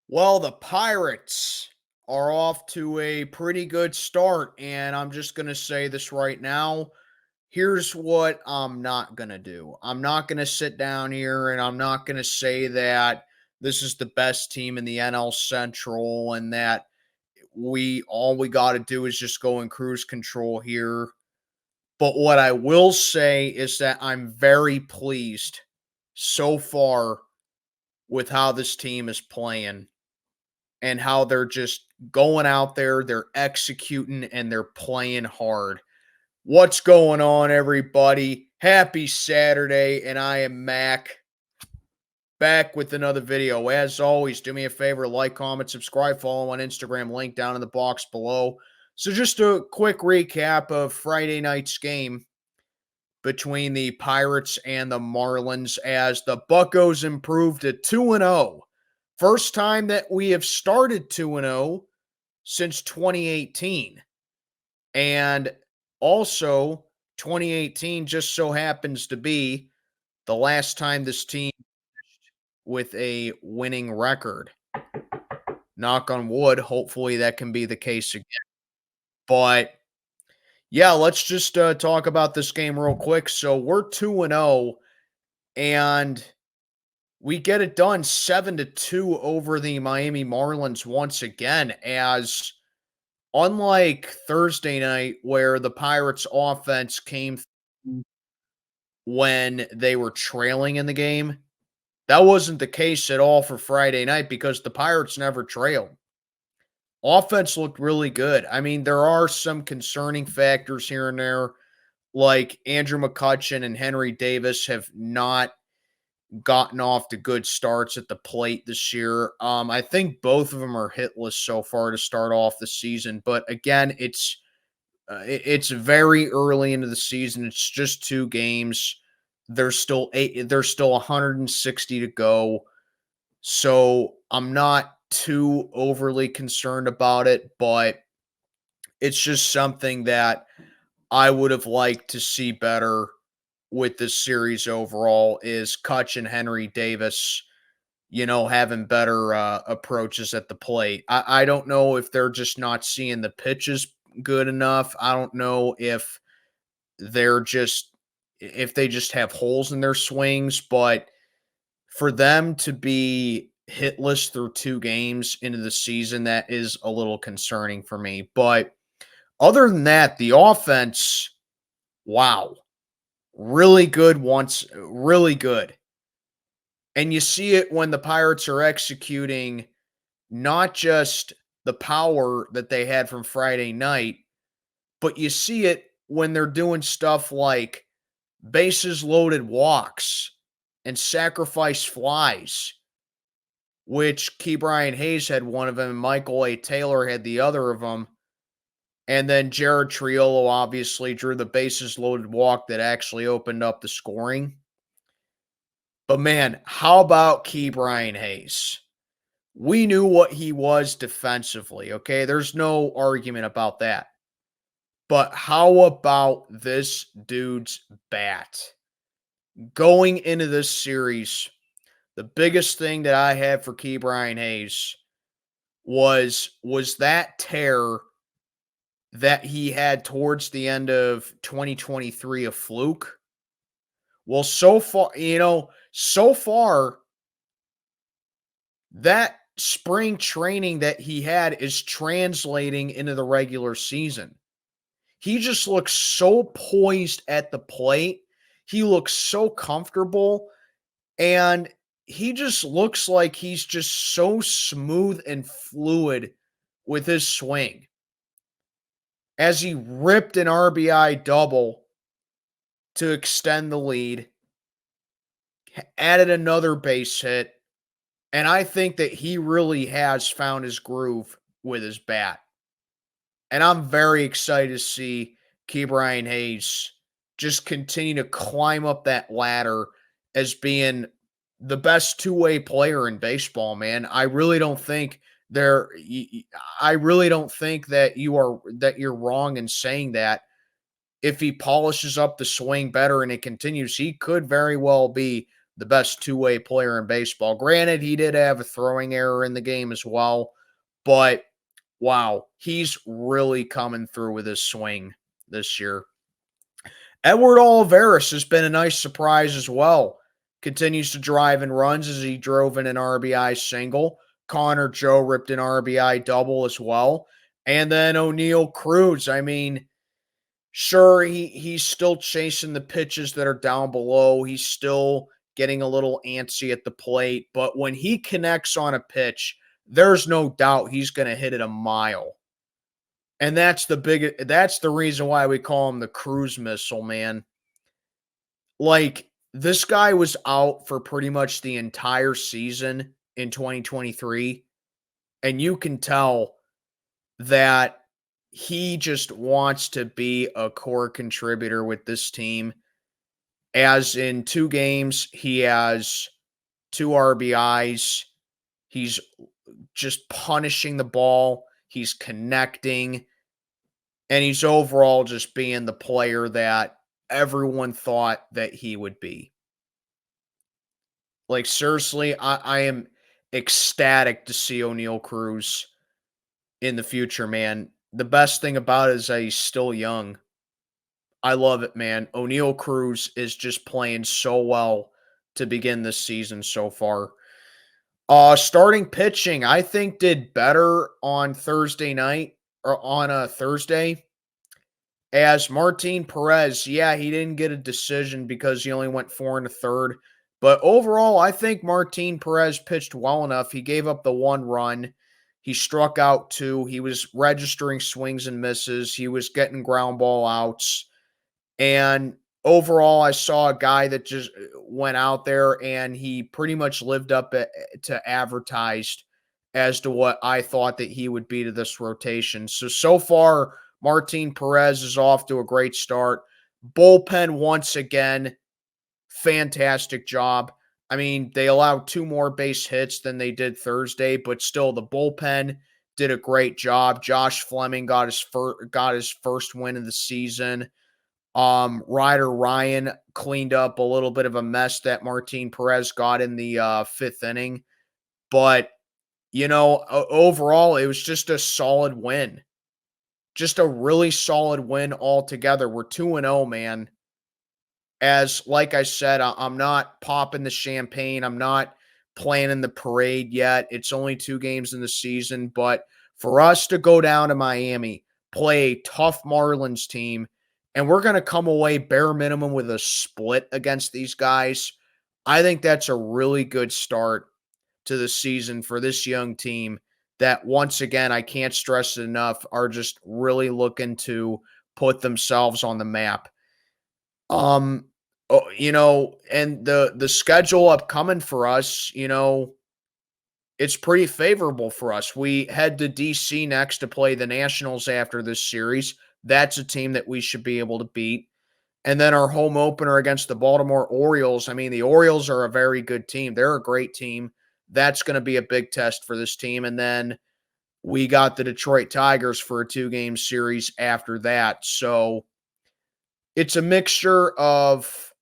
Well, the Pirates are off to a pretty good start, and I'm just going to say this right now. Here's what I'm not going to do. I'm not going to sit down here and I'm not going to say that this is the best team in the NL Central and that we got to do is just go in cruise control here. But what I will say is that I'm very pleased so far with how this team is playing and how they're just going out there, they're executing, and they're playing hard. What's going on, everybody? Happy Saturday, and I am Mac, back with another video. As always, do me a favor, like, comment, subscribe, follow on Instagram, link down in the box below. So just a quick recap of Friday night's game between the Pirates and the Marlins as the Buccos improved to 2-0. First time that we have started 2-0 since 2018. And also, 2018 just so happens to be the last time this team with a winning record. Knock on wood. Hopefully that can be the case again. But yeah, let's just talk about this game real quick. So we're 2-0 and we get it done 7-2 over the Miami Marlins once again, as unlike Thursday night where the Pirates offense came when they were trailing in the game, that wasn't the case at all for Friday night because the Pirates never trailed. Offense looked really good. I mean, there are some concerning factors here and there, like Andrew McCutchen and Henry Davis have not gotten off to good starts at the plate this year. I think both of them are hitless so far to start off the season. But again, it's very early into the season. It's just 2 games. There's still 160 to go. So I'm not too overly concerned about it, but it's just something that I would have liked to see better with this series overall is Kutch and Henry Davis, having better approaches at the plate. I don't know if they're just not seeing the pitches good enough. I don't know if they just have holes in their swings, but for them to be hitless through 2 games into the season, that is a little concerning for me. But other than that, the offense, wow, really good really good. And you see it when the Pirates are executing not just the power that they had from Friday night, but you see it when they're doing stuff like bases loaded walks and sacrifice flies, which Ke'Bryan Hayes had one of them and Michael A. Taylor had the other of them. And then Jared Triolo obviously drew the bases loaded walk that actually opened up the scoring. But man, how about Ke'Bryan Hayes? We knew what he was defensively, okay? There's no argument about that. But how about this dude's bat? Going into this series, the biggest thing that I had for Ke'Bryan Hayes was that tear that he had towards the end of 2023 a fluke? Well, so far, that spring training that he had is translating into the regular season. He just looks so poised at the plate. He looks so comfortable, and he just looks like he's just so smooth and fluid with his swing. As he ripped an RBI double to extend the lead, added another base hit, and I think that he really has found his groove with his bat. And I'm very excited to see Ke'Bryan Hayes just continue to climb up that ladder as being the best two-way player in baseball, man. I really don't think that you're wrong in saying that. If he polishes up the swing better and it continues, he could very well be the best two-way player in baseball. Granted, he did have a throwing error in the game as well, but wow, he's really coming through with his swing this year. Edward Olivares has been a nice surprise as well. Continues to drive in runs as he drove in an RBI single. Connor Joe ripped an RBI double as well. And then O'Neal Cruz. I mean, sure, he's still chasing the pitches that are down below. He's still getting a little antsy at the plate. But when he connects on a pitch, there's no doubt he's going to hit it a mile. And that's the reason why we call him the cruise missile, man. Like, this guy was out for pretty much the entire season in 2023, and you can tell that he just wants to be a core contributor with this team. As in 2 games, he has 2 RBIs. He's just punishing the ball. He's connecting. And he's overall just being the player that everyone thought that he would be. Like, seriously, I am ecstatic to see O'Neal Cruz in the future, man. The best thing about it is that he's still young. I love it, man. O'Neal Cruz is just playing so well to begin this season so far. Starting pitching, I think, did better on Thursday night or on a Thursday. As Martin Perez, yeah, he didn't get a decision because he only went 4 1/3. But overall, I think Martin Perez pitched well enough. He gave up the 1 run. He struck out 2. He was registering swings and misses. He was getting ground ball outs. And overall, I saw a guy that just went out there and he pretty much lived up to advertised as to what I thought that he would be to this rotation. So far, Martin Perez is off to a great start. Bullpen, once again, fantastic job. I mean, they allowed 2 more base hits than they did Thursday, but still, the bullpen did a great job. Josh Fleming got his first win of the season. Ryder Ryan cleaned up a little bit of a mess that Martin Perez got in the 5th inning. But, overall, it was just a solid win. Just a really solid win altogether. We're 2-0, man. Like I said, I'm not popping the champagne. I'm not planning the parade yet. It's only 2 games in the season. But for us to go down to Miami, play a tough Marlins team, and we're going to come away bare minimum with a split against these guys, I think that's a really good start to the season for this young team that, once again, I can't stress it enough, are just really looking to put themselves on the map. And the schedule upcoming for us, it's pretty favorable for us. We head to DC next to play the Nationals after this series. That's a team that we should be able to beat. And then our home opener against the Baltimore Orioles. I mean, the Orioles are a very good team. They're a great team. That's going to be a big test for this team. And then we got the Detroit Tigers for a 2-game series after that. So it's a mixture of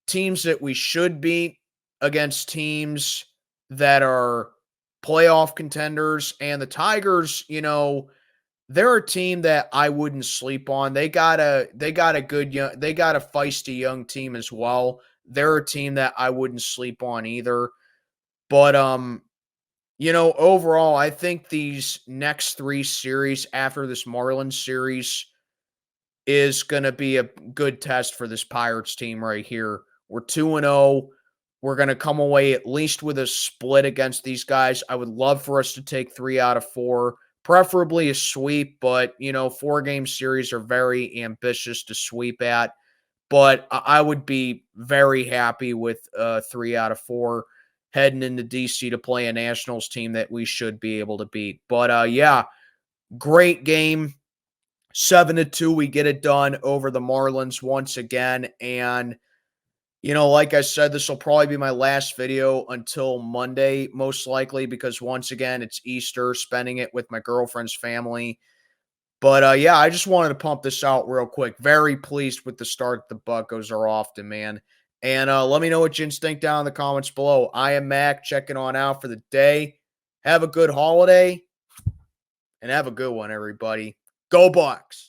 teams that we should beat against teams that are playoff contenders. And the Tigers, they're a team that I wouldn't sleep on. They got a feisty young team as well. They're a team that I wouldn't sleep on either. But overall, I think these next 3 series after this Marlins series is going to be a good test for this Pirates team right here. We're 2-0. We're going to come away at least with a split against these guys. I would love for us to take 3 out of 4, preferably a sweep, but 4-game series are very ambitious to sweep at. But I would be very happy with 3 out of 4 heading into DC to play a Nationals team that we should be able to beat. But yeah, great game. 7-2, we get it done over the Marlins once again. And, like I said, this will probably be my last video until Monday, most likely, because once again, it's Easter, spending it with my girlfriend's family. But yeah, I just wanted to pump this out real quick. Very pleased with the start the Buccos are off to, man. And let me know what you think down in the comments below. I am Mac, checking on out for the day. Have a good holiday and have a good one, everybody. Go Bucks.